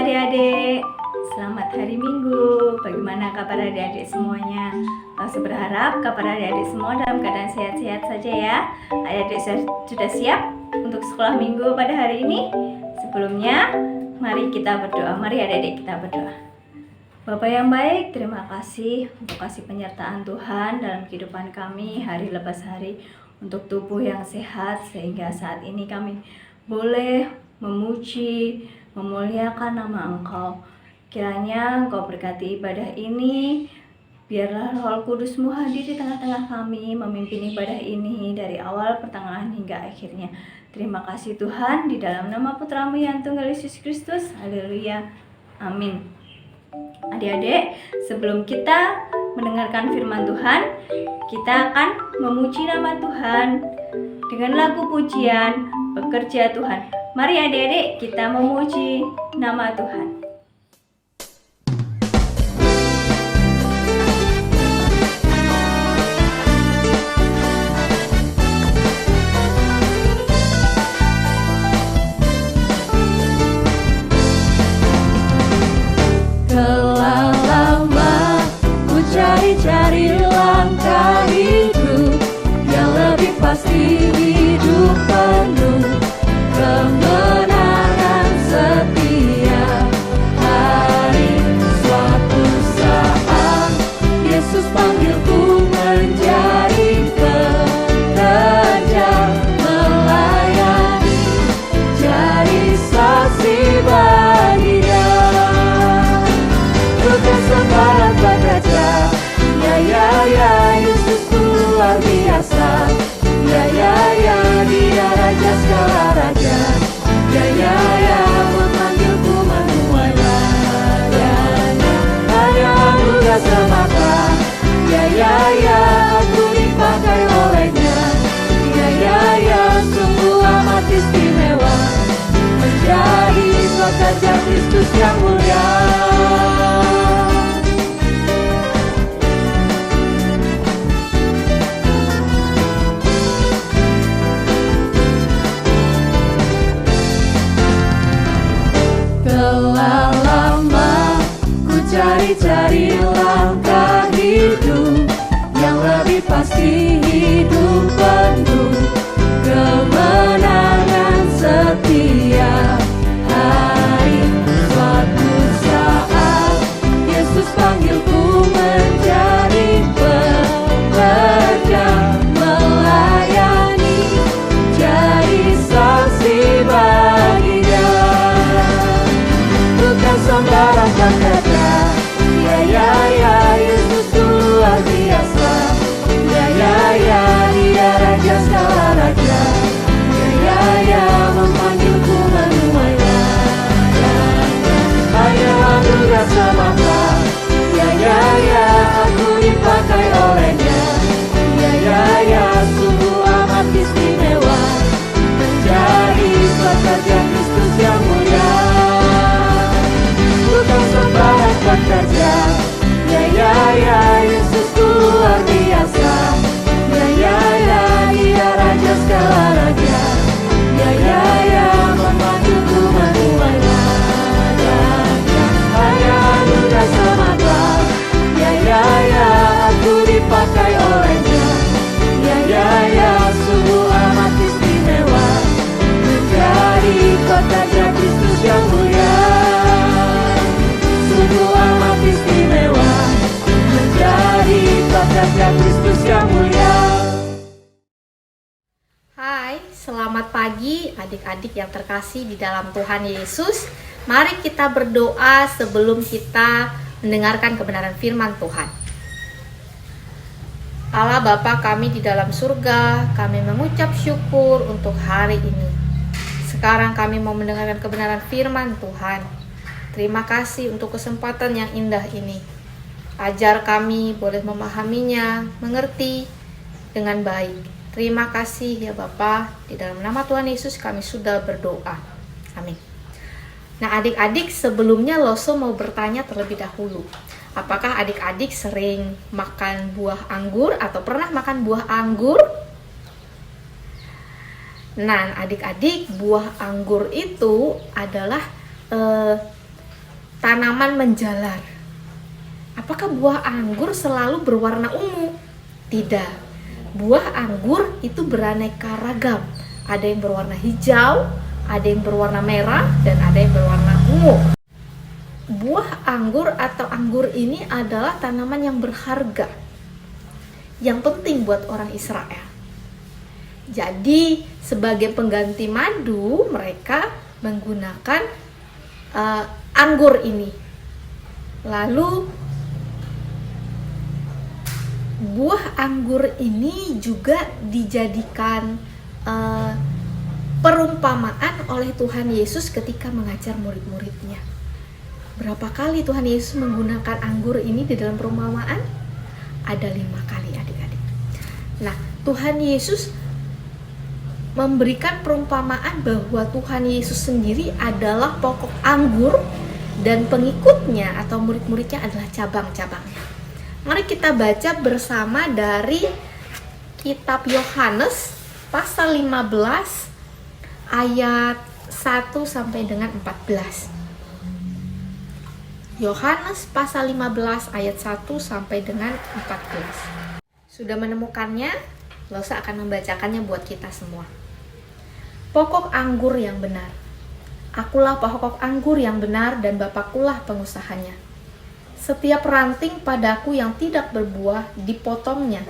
adik-adik, selamat hari Minggu. Bagaimana kabar adik-adik semuanya? Langsung berharap kabar adik-adik semua dalam keadaan sehat-sehat saja ya. Adik-adik sudah siap untuk sekolah Minggu pada hari ini? Sebelumnya, mari kita berdoa. Mari adik-adik kita berdoa. Bapak yang baik, terima kasih untuk kasih penyertaan Tuhan dalam kehidupan kami hari lepas hari, untuk tubuh yang sehat sehingga saat ini kami boleh memuji, memuliakan nama Engkau. Kiranya Engkau berkati ibadah ini, biarlah Roh Kudus-Mu hadir di tengah-tengah kami, memimpin ibadah ini dari awal, pertengahan hingga akhirnya. Terima kasih Tuhan, di dalam nama Putra-Mu yang tunggal Yesus Kristus. Haleluya. Amin. Adik-adik, sebelum kita mendengarkan firman Tuhan, kita akan memuji nama Tuhan dengan lagu pujian Bekerja Tuhan. Mari adik-adik kita memuji nama Tuhan. Telah lama ku cari-cari langkah hidup yang lebih pasti, hidup penuh kemenangan setia. Hari suatu saat Yesus panggilku menjadi pekerja, melayani, jadi saksi bagi Dia. Bukan sembarang pekerja, ya Yesus luar biasa. Ya Dia Raja segala raja. Ya memanggilku menuai ladangnya. Hanya anugerah semata. Ya aku dipakai olehnya. Ya sungguh amat istimewa, menjadi pekerja Kristus yang mulia. Telah lama ku cari-cari langkah hidup yang lebih pasti, hidup penuh kemenangan setia. Hari suatu saat Yesus panggilku menjadi pekerja, melayani, jadi saksi bagi Dia. Bukan sembarang pekerja, ya Yesus luar biasa. Ya Dia Raja segala raja. Ya memanggilku menuai ladangnya. Hanya anugerah semata. Ya aku dipakai olehnya. Ya sungguh amat istimewa, menjadi pekerja Kristus yang mulia. Bukan sembarang pekerja, ya Yesus luar biasa. Ya Dia Raja segala raja. Ya memanggilku menuai ladangnya. Hanya anugerah semata. Ya aku dipakai olehnya. Ya sungguh amat istimewa, menjadi pekerja Kristus yang mulia. Sungguh amat istimewa, menjadi pekerja Kristus yang mulia. Hai, selamat pagi adik-adik yang terkasih di dalam Tuhan Yesus. Mari kita berdoa sebelum kita mendengarkan kebenaran firman Tuhan. Allah Bapa kami di dalam surga, kami mengucap syukur untuk hari ini. Sekarang kami mau mendengarkan kebenaran firman Tuhan. Terima kasih untuk kesempatan yang indah ini. Ajar kami boleh memahaminya, mengerti dengan baik. Terima kasih ya Bapa, di dalam nama Tuhan Yesus kami sudah berdoa. Amin. Nah adik-adik, sebelumnya Loso mau bertanya terlebih dahulu. Apakah adik-adik sering makan buah anggur atau pernah makan buah anggur? Nah adik-adik, buah anggur itu adalah tanaman menjalar. Apakah buah anggur selalu berwarna ungu? Tidak. Buah anggur itu beraneka ragam. Ada yang berwarna hijau, ada yang berwarna merah, dan ada yang berwarna ungu. Buah anggur atau anggur ini adalah tanaman yang berharga, yang penting buat orang Israel. Jadi sebagai pengganti madu, mereka menggunakan anggur ini. Lalu buah anggur ini juga dijadikan perumpamaan oleh Tuhan Yesus ketika mengajar murid-muridnya. Berapa kali Tuhan Yesus menggunakan anggur ini di dalam perumpamaan? Ada 5 kali, adik-adik. Nah, Tuhan Yesus memberikan perumpamaan bahwa Tuhan Yesus sendiri adalah pokok anggur dan pengikutnya atau murid-muridnya adalah cabang-cabangnya. Mari kita baca bersama dari kitab Yohanes pasal 15 ayat 1 sampai dengan 14. Yohanes pasal 15 ayat 1 sampai dengan 14. Sudah menemukannya? Losa akan membacakannya buat kita semua. Pokok anggur yang benar. Akulah pokok anggur yang benar dan Bapakkulah pengusahanya. Setiap ranting padaku yang tidak berbuah dipotongnya,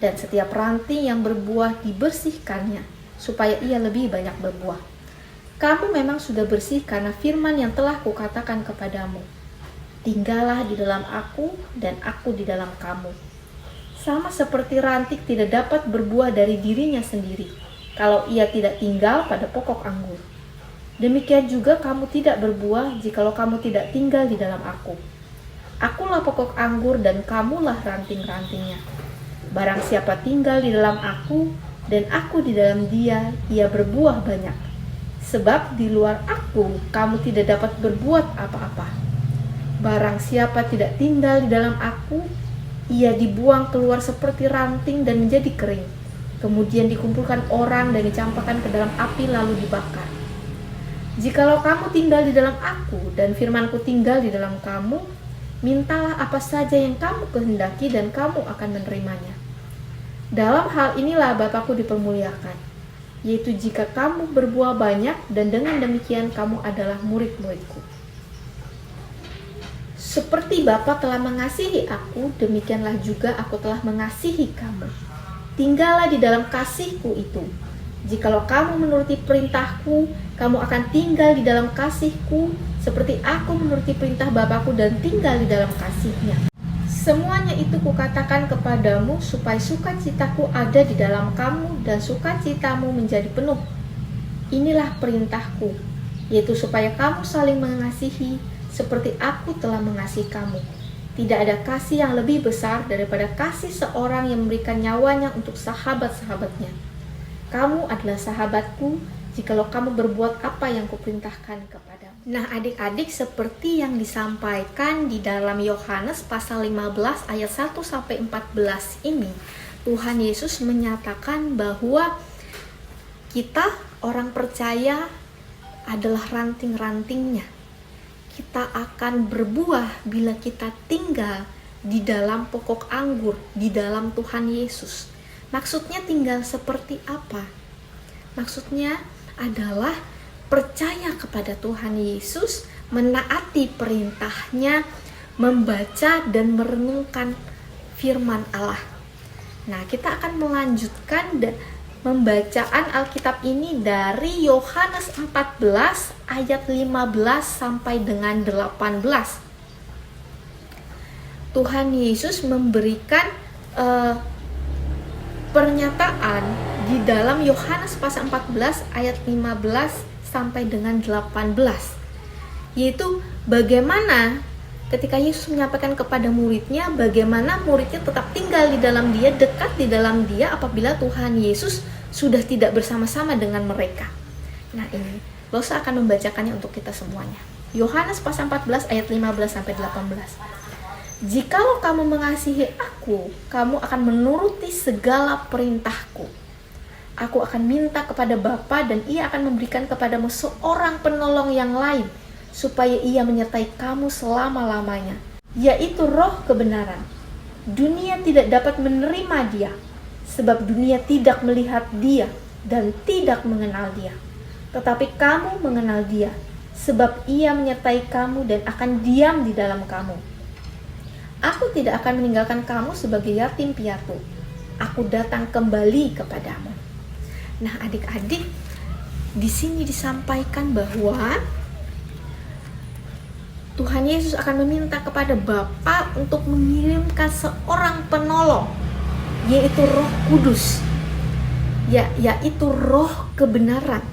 dan setiap ranting yang berbuah dibersihkannya, supaya ia lebih banyak berbuah. Kamu memang sudah bersih karena firman yang telah kukatakan kepadamu. Tinggallah di dalam aku dan aku di dalam kamu. Sama seperti ranting tidak dapat berbuah dari dirinya sendiri, kalau ia tidak tinggal pada pokok anggur. Demikian juga kamu tidak berbuah jikalau kamu tidak tinggal di dalam aku. Akulah pokok anggur dan kamulah ranting-rantingnya. Barang siapa tinggal di dalam aku dan aku di dalam dia, ia berbuah banyak. Sebab di luar aku, kamu tidak dapat berbuat apa-apa. Barang siapa tidak tinggal di dalam aku, ia dibuang keluar seperti ranting dan menjadi kering. Kemudian dikumpulkan orang dan dicampakkan ke dalam api lalu dibakar. Jikalau kamu tinggal di dalam aku dan firmanku tinggal di dalam kamu, mintalah apa saja yang kamu kehendaki dan kamu akan menerimanya. Dalam hal inilah Bapakku dipermuliakan, yaitu jika kamu berbuah banyak dan dengan demikian kamu adalah murid-muridku. Seperti Bapa telah mengasihi aku, demikianlah juga aku telah mengasihi kamu. Tinggallah di dalam kasihku itu. Jikalau kamu menuruti perintahku, kamu akan tinggal di dalam kasihku, seperti aku menuruti perintah Bapakku dan tinggal di dalam kasihnya. Semuanya itu kukatakan kepadamu, supaya sukacitaku ada di dalam kamu, dan sukacitamu menjadi penuh. Inilah perintahku, yaitu supaya kamu saling mengasihi, seperti aku telah mengasihi kamu. Tidak ada kasih yang lebih besar daripada kasih seorang yang memberikan nyawanya untuk sahabat-sahabatnya. Kamu adalah sahabatku, jikalau kamu berbuat apa yang kuperintahkan kepadamu. Nah adik-adik, seperti yang disampaikan di dalam Yohanes pasal 15 ayat 1 sampai 14 ini, Tuhan Yesus menyatakan bahwa kita orang percaya adalah ranting-rantingnya. Kita akan berbuah bila kita tinggal di dalam pokok anggur, di dalam Tuhan Yesus. Maksudnya tinggal seperti apa? Maksudnya adalah percaya kepada Tuhan Yesus, menaati perintahnya, membaca dan merenungkan firman Allah. Nah, kita akan melanjutkan pembacaan Alkitab ini dari Yohanes 14 ayat 15 sampai dengan 18. Tuhan Yesus memberikan pernyataan di dalam Yohanes pasal 14 ayat 15 sampai dengan 18, yaitu bagaimana ketika Yesus menyampaikan kepada muridnya, bagaimana muridnya tetap tinggal di dalam dia, dekat di dalam dia apabila Tuhan Yesus sudah tidak bersama-sama dengan mereka. Nah ini, Losa akan membacakannya untuk kita semuanya. Yohanes pasal 14 ayat 15 sampai 18. Jikalau kamu mengasihi aku, kamu akan menuruti segala perintahku. Aku akan minta kepada Bapa dan ia akan memberikan kepadamu seorang penolong yang lain, supaya Ia menyertai kamu selama-lamanya, yaitu Roh kebenaran. Dunia tidak dapat menerima Dia, sebab dunia tidak melihat Dia dan tidak mengenal Dia. Tetapi kamu mengenal Dia, sebab Ia menyertai kamu dan akan diam di dalam kamu. Aku tidak akan meninggalkan kamu sebagai yatim piatu. Aku datang kembali kepadamu. Nah, adik-adik, di sini disampaikan bahwa Tuhan Yesus akan meminta kepada Bapa untuk mengirimkan seorang penolong, yaitu Roh Kudus, yaitu Roh kebenaran.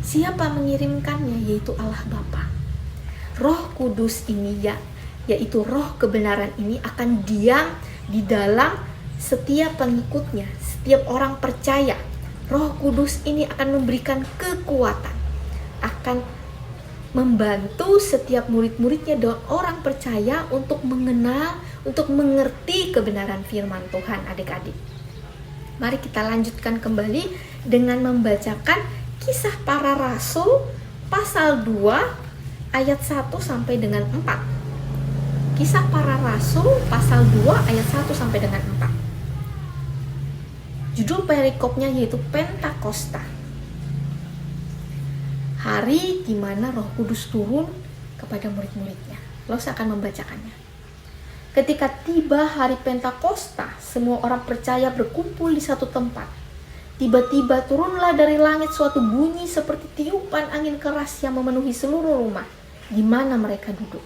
Siapa mengirimkannya? Yaitu Allah Bapa. Roh Kudus ini yaitu Roh kebenaran ini akan diam di dalam setiap pengikutnya, setiap orang percaya. Roh Kudus ini akan memberikan kekuatan, akan membantu setiap murid-muridnya dan orang percaya untuk mengenal, untuk mengerti kebenaran firman Tuhan, adik-adik. Mari kita lanjutkan kembali dengan membacakan Kisah Para Rasul pasal 2 ayat 1 sampai dengan 4. Kisah Para Rasul pasal 2 ayat 1 sampai dengan 4. Judul perikopnya yaitu Pentakosta. Hari di mana Roh Kudus turun kepada murid-muridnya. Saya akan membacakannya. Ketika tiba hari Pentakosta, semua orang percaya berkumpul di satu tempat. Tiba-tiba turunlah dari langit suatu bunyi seperti tiupan angin keras yang memenuhi seluruh rumah di mana mereka duduk.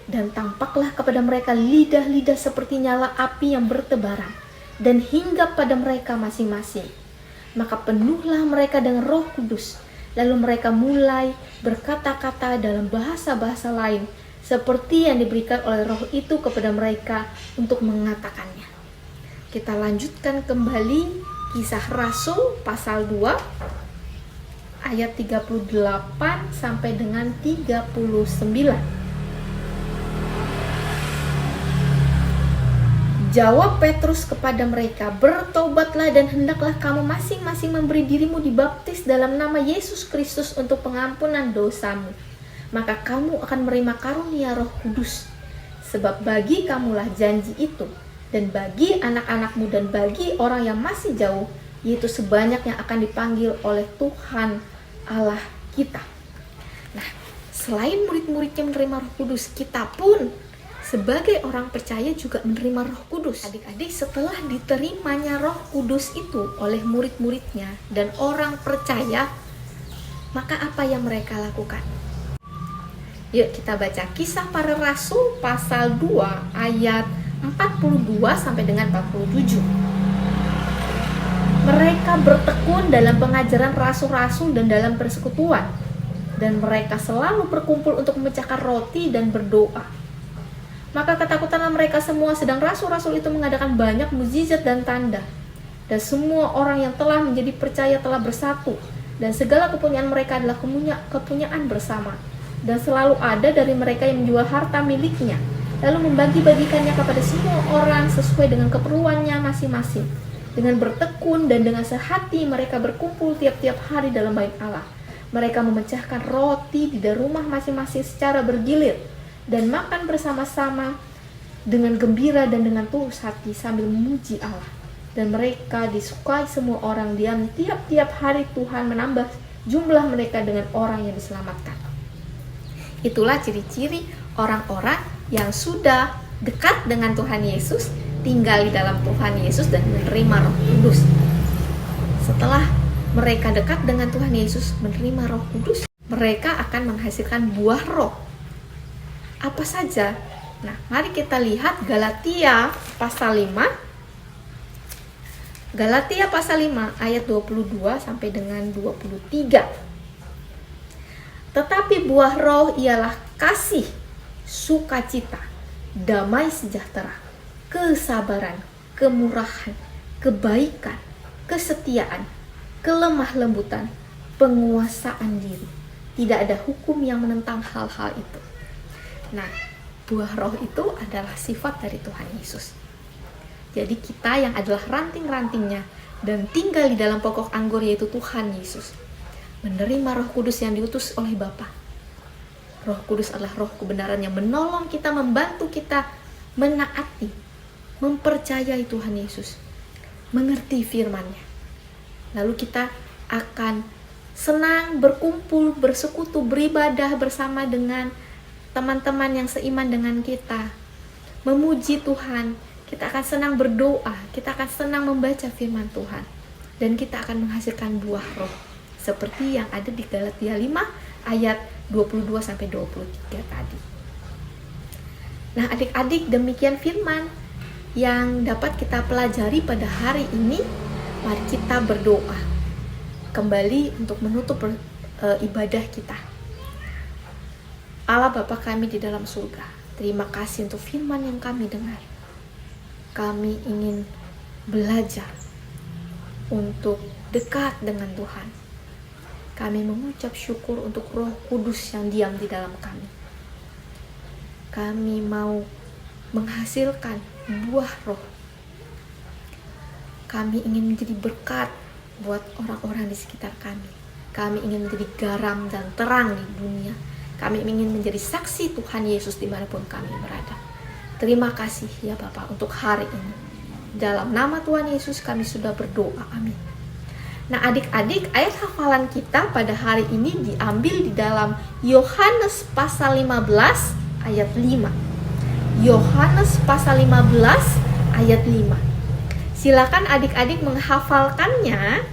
Dan tampaklah kepada mereka lidah-lidah seperti nyala api yang bertebaran dan hinggap pada mereka masing-masing. Maka penuhlah mereka dengan Roh Kudus. Lalu mereka mulai berkata-kata dalam bahasa-bahasa lain seperti yang diberikan oleh Roh itu kepada mereka untuk mengatakannya. Kita lanjutkan kembali Kisah Rasul pasal 2 ayat 38 sampai dengan 39. Jawab Petrus kepada mereka, "Bertobatlah dan hendaklah kamu masing-masing memberi dirimu dibaptis dalam nama Yesus Kristus untuk pengampunan dosamu. Maka kamu akan menerima karunia Roh Kudus. Sebab bagi kamulah janji itu, dan bagi anak-anakmu dan bagi orang yang masih jauh, yaitu sebanyak yang akan dipanggil oleh Tuhan Allah kita." Nah, selain murid-muridnya menerima Roh Kudus, kita pun sebagai orang percaya juga menerima Roh Kudus. Adik-adik, setelah diterimanya Roh Kudus itu oleh murid-muridnya dan orang percaya, maka apa yang mereka lakukan? Yuk kita baca Kisah Para Rasul pasal 2 ayat 42 sampai dengan 47. Mereka bertekun dalam pengajaran rasul-rasul dan dalam persekutuan, dan mereka selalu berkumpul untuk memecahkan roti dan berdoa. Maka ketakutanlah mereka semua, sedang rasul-rasul itu mengadakan banyak mukjizat dan tanda. Dan semua orang yang telah menjadi percaya telah bersatu, dan segala kepunyaan mereka adalah kepunyaan bersama. Dan selalu ada dari mereka yang menjual harta miliknya, lalu membagi-bagikannya kepada semua orang sesuai dengan keperluannya masing-masing. Dengan bertekun dan dengan sehati mereka berkumpul tiap-tiap hari dalam bait Allah. Mereka memecahkan roti di rumah masing-masing secara bergilir, dan makan bersama-sama dengan gembira dan dengan tulus hati sambil memuji Allah. Dan mereka disukai semua orang, diam tiap-tiap hari Tuhan menambah jumlah mereka dengan orang yang diselamatkan. Itulah ciri-ciri orang-orang yang sudah dekat dengan Tuhan Yesus, tinggal di dalam Tuhan Yesus dan menerima Roh Kudus. Setelah mereka dekat dengan Tuhan Yesus, menerima Roh Kudus, mereka akan menghasilkan buah roh. Apa saja? Nah, mari kita lihat Galatia pasal 5. Galatia pasal 5 ayat 22 sampai dengan 23. Tetapi buah roh ialah kasih, sukacita, damai sejahtera, kesabaran, kemurahan, kebaikan, kesetiaan, kelemah lembutan, penguasaan diri. Tidak ada hukum yang menentang hal-hal itu. Nah, buah roh itu adalah sifat dari Tuhan Yesus. Jadi kita yang adalah ranting-rantingnya dan tinggal di dalam pokok anggur yaitu Tuhan Yesus, menerima Roh Kudus yang diutus oleh Bapa. Roh Kudus adalah roh kebenaran yang menolong kita, membantu kita menaati, mempercayai Tuhan Yesus, mengerti firman-Nya. Lalu kita akan senang berkumpul, bersekutu, beribadah bersama dengan teman-teman yang seiman dengan kita, memuji Tuhan. Kita akan senang berdoa, kita akan senang membaca firman Tuhan, dan kita akan menghasilkan buah roh seperti yang ada di Galatia 5 ayat 22-23 tadi. Nah adik-adik, demikian firman yang dapat kita pelajari pada hari ini. Mari kita berdoa kembali untuk menutup ibadah kita. Allah Bapa kami di dalam surga, terima kasih untuk firman yang kami dengar. Kami ingin belajar untuk dekat dengan Tuhan. Kami mengucap syukur untuk Roh Kudus yang diam di dalam kami. Kami mau menghasilkan buah roh. Kami ingin menjadi berkat buat orang-orang di sekitar kami. Kami ingin menjadi garam dan terang di dunia. Kami ingin menjadi saksi Tuhan Yesus dimanapun kami berada. Terima kasih ya Bapak untuk hari ini. Dalam nama Tuhan Yesus kami sudah berdoa. Amin. Nah adik-adik, ayat hafalan kita pada hari ini diambil di dalam Yohanes pasal 15 ayat 5. Yohanes pasal 15 ayat 5. Silakan adik-adik menghafalkannya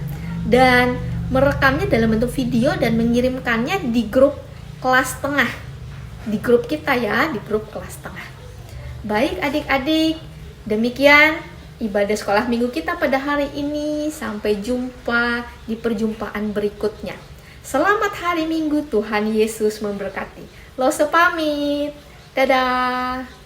dan merekamnya dalam bentuk video dan mengirimkannya di grup kelas tengah. Di grup kita ya, di grup kelas tengah. Baik adik-adik, demikian ibadah sekolah minggu kita pada hari ini. Sampai jumpa di perjumpaan berikutnya. Selamat hari Minggu, Tuhan Yesus memberkati. Lose pamit. Dadah.